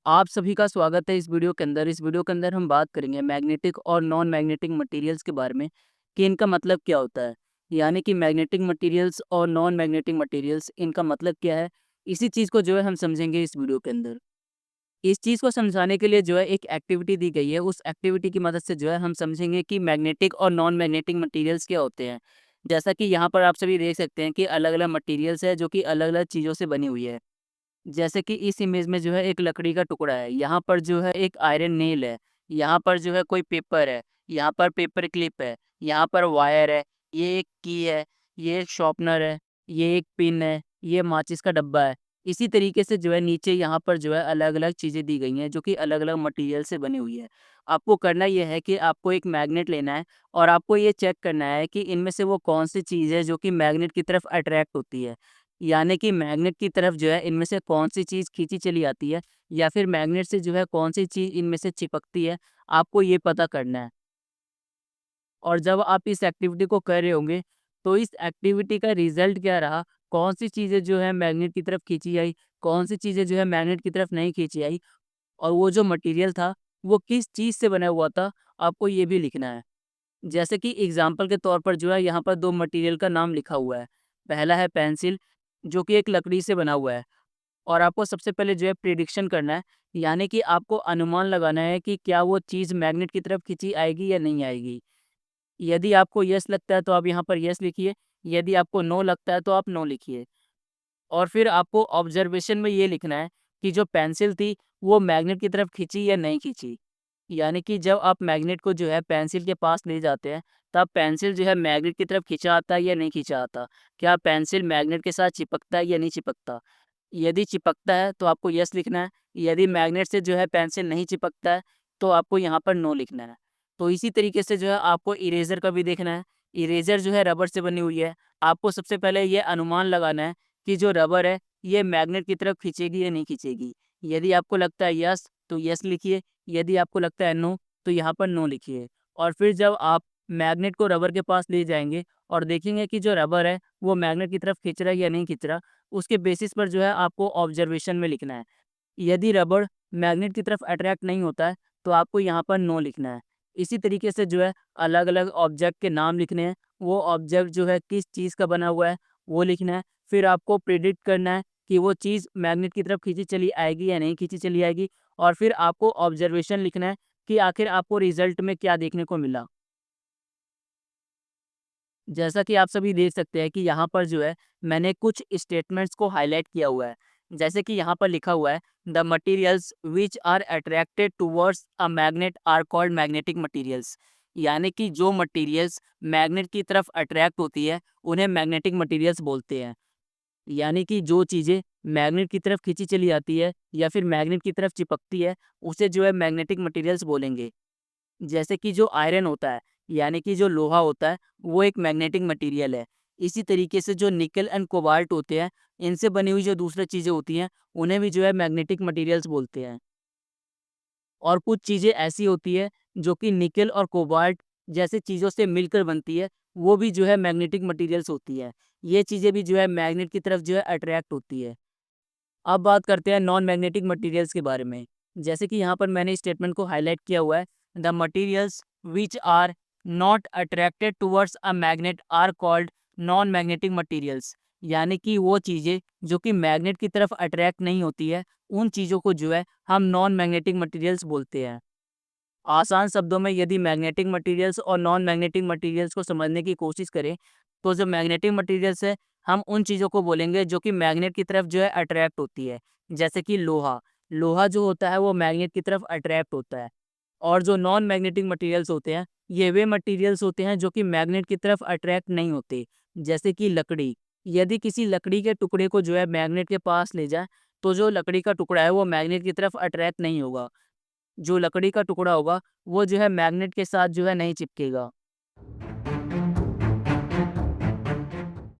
आप सभी का स्वागत है इस वीडियो के अंदर। इस वीडियो के अंदर हम बात करेंगे मैग्नेटिक और नॉन मैग्नेटिक मटेरियल्स के बारे में कि इनका मतलब क्या होता है। यानी कि मैग्नेटिक मटेरियल्स और नॉन मैग्नेटिक मटेरियल्स इनका मतलब क्या है। इसी चीज़ को जो है हम समझेंगे इस वीडियो के अंदर। इस चीज़ को समझाने के लिए जो है एक एक्टिविटी दी गई है। उस एक्टिविटी की मदद से जो है हम समझेंगे कि मैग्नेटिक और नॉन मैग्नेटिक मटेरियल्स क्या होते हैं। जैसा कि यहाँ पर आप सभी देख सकते हैं कि अलग-अलग मटेरियल्स है जो कि अलग-अलग चीज़ों से बनी हुई है। जैसे कि इस इमेज में जो है एक लकड़ी का टुकड़ा है, यहाँ पर जो है एक आयरन नेल है, यहाँ पर जो है कोई पेपर है, यहाँ पर पेपर क्लिप है, यहाँ पर वायर है, ये एक की है, ये एक शॉर्पनर है, ये एक पिन है, ये माचिस का डब्बा है। इसी तरीके से जो है नीचे यहाँ पर जो है अलग-अलग चीज़ें दी गई हैं जो कि अलग-अलग मटेरियल से बनी हुई है। आपको करना ये है कि आपको एक मैग्नेट लेना है और आपको ये चेक करना है कि इनमें से वो कौन-सी चीज़ है जो कि मैग्नेट की तरफ अट्रैक्ट होती है। यानी कि मैग्नेट की तरफ जो है इनमें से कौन-सी चीज़ खींची चली आती है या फिर मैग्नेट से जो है कौन-सी चीज़ इनमें से चिपकती है, आपको ये पता करना है। और जब आप इस एक्टिविटी को कर रहे होंगे, तो इस एक्टिविटी का रिज़ल्ट क्या रहा, कौन-सी चीज़ें जो है मैग्नेट की तरफ खींची आई, कौन-सी चीज़ें जो है मैग्नेट की तरफ नहीं खींची आई और वो जो मटेरियल था, वो किस चीज़ से बना हुआ था, आपको ये भी लिखना है। जैसे कि एग्ज़ाम्पल के तौर पर जो है यहाँ पर 2 मटेरियल का नाम लिखा हुआ है। पहला है पेंसिल, जो कि एक लकड़ी से बना हुआ है। और आपको सबसे पहले जो है प्रिडिक्शन करना है, यानी कि आपको अनुमान लगाना है कि क्या वो चीज़ मैग्नेट की तरफ खींची आएगी या नहीं आएगी। यदि आपको येस लगता है तो आप यहाँ पर येस लिखिए, यदि आपको नो लगता है तो आप नो लिखिए। और फिर आपको ऑब्जर्वेशन में ये लिखना है कि जो पेंसिल थी वो मैग्नेट की तरफ खींची या नहीं खींची। यानी कि जब आप मैग्नेट को जो है पेंसिल के पास ले जाते हैं, तब पेंसिल जो है मैग्नेट की तरफ खींचा आता है या नहीं खींचा आता। क्या पेंसिल मैग्नेट के साथ चिपकता है या नहीं चिपकता। यदि चिपकता है तो आपको यस लिखना है, यदि मैग्नेट से जो है पेंसिल नहीं चिपकता है तो आपको यहाँ पर नो लिखना है। तो इसी तरीके से जो है आपको इरेज़र का भी देखना है। इरेज़र जो है रबर से बनी हुई है। आपको सबसे पहले ये अनुमान लगाना है कि जो रबर है ये मैग्नेट की तरफ खींचेगी या नहीं खींचेगी। यदि आपको लगता है यस तो यस लिखिए, यदि आपको लगता है नो तो यहाँ पर नो लिखिए। और फिर जब आप मैग्नेट को रबर के पास ले जाएँगे और देखेंगे कि जो रबर है वो मैग्नेट की तरफ खींच रहा है या नहीं खींच रहा, उसके बेसिस पर जो है आपको ऑब्जर्वेशन में लिखना है। यदि रबर मैग्नेट की तरफ अट्रैक्ट नहीं होता है, तो आपको यहाँ पर नो लिखना है। इसी तरीके से जो है अलग-अलग ऑब्जेक्ट के नाम लिखने हैं, वो ऑब्जेक्ट जो है किस चीज़ का बना हुआ है, वो लिखना है। फिर आपको प्रिडिक्ट करना है कि वो चीज़ मैग्नेट की तरफ खींची चली आएगी या नहीं खींची चली आएगी और फिर आपको ऑब्जर्वेशन लिखना है कि आखिर आपको रिज़ल्ट में क्या देखने को मिला। जैसा कि आप सभी देख सकते हैं कि यहाँ पर जो है मैंने कुछ स्टेटमेंट्स को हाईलाइट किया हुआ है। जैसे कि यहाँ पर लिखा हुआ है the materials which are attracted towards a magnet are called magnetic materials. यानी कि जो मटेरियल्स मैग्नेट की तरफ अट्रैक्ट होती है उन्हें मैग्नेटिक मटेरियल्स बोलते हैं। यानी कि जो चीज़ें मैग्नेट की तरफ खींची चली आती है या फिर मैग्नेट की तरफ चिपकती है उसे जो है मैग्नेटिक मटेरियल्स बोलेंगे। जैसे कि जो आयरन होता है, यानी कि जो लोहा होता है, वो एक मैग्नेटिक मटेरियल है। इसी तरीके से जो निकेल एंड कोबाल्ट होते हैं, इनसे बनी हुई जो दूसरी चीज़ें होती हैं, उन्हें भी जो है मैग्नेटिक मटेरियल्स बोलते हैं। और कुछ चीज़ें ऐसी होती है, जो कि निकेल और कोबाल्ट जैसी चीज़ों से मिलकर बनती है, वो भी जो है मैग्नेटिक मटेरियल्स होती है। ये चीज़ें भी जो है मैग्नेट की तरफ जो है अट्रैक्ट होती है। अब बात करते हैं नॉन मैग्नेटिक मटेरियल्स के बारे में। जैसे कि यहाँ पर मैंने स्टेटमेंट को हाईलाइट किया हुआ है, the materials which are not attracted towards a magnet are called non magnetic materials. यानी कि वो चीज़ें जो कि मैग्नेट की तरफ अट्रैक्ट नहीं होती है, उन चीज़ों को जो है हम नॉन मैग्नेटिक मटेरियल्स बोलते हैं। आसान शब्दों में यदि मैग्नेटिक मटेरियल्स और नॉन मैग्नेटिक मटेरियल्स को समझने की कोशिश करें, तो जो मैग्नेटिक मटेरियल्स है, हम उन चीज़ों को बोलेंगे जो कि मैग्नेट की तरफ जो है अट्रैक्ट होती है। जैसे कि लोहा, लोहा जो होता है वो मैग्नेट की तरफ अट्रैक्ट होता है। और जो नॉन मैग्नेटिक मटेरियल्स होते हैं, ये वे मटेरियल्स होते हैं जो कि मैग्नेट की तरफ अट्रैक्ट नहीं होते। जैसे कि लकड़ी, यदि किसी लकड़ी के टुकड़े को जो है मैग्नेट के पास ले जाएँ, तो जो लकड़ी का टुकड़ा है वो मैग्नेट की तरफ अट्रैक्ट नहीं होगा। जो लकड़ी का टुकड़ा होगा, वो जो है मैग्नेट के साथ जो है नहीं चिपकेगा।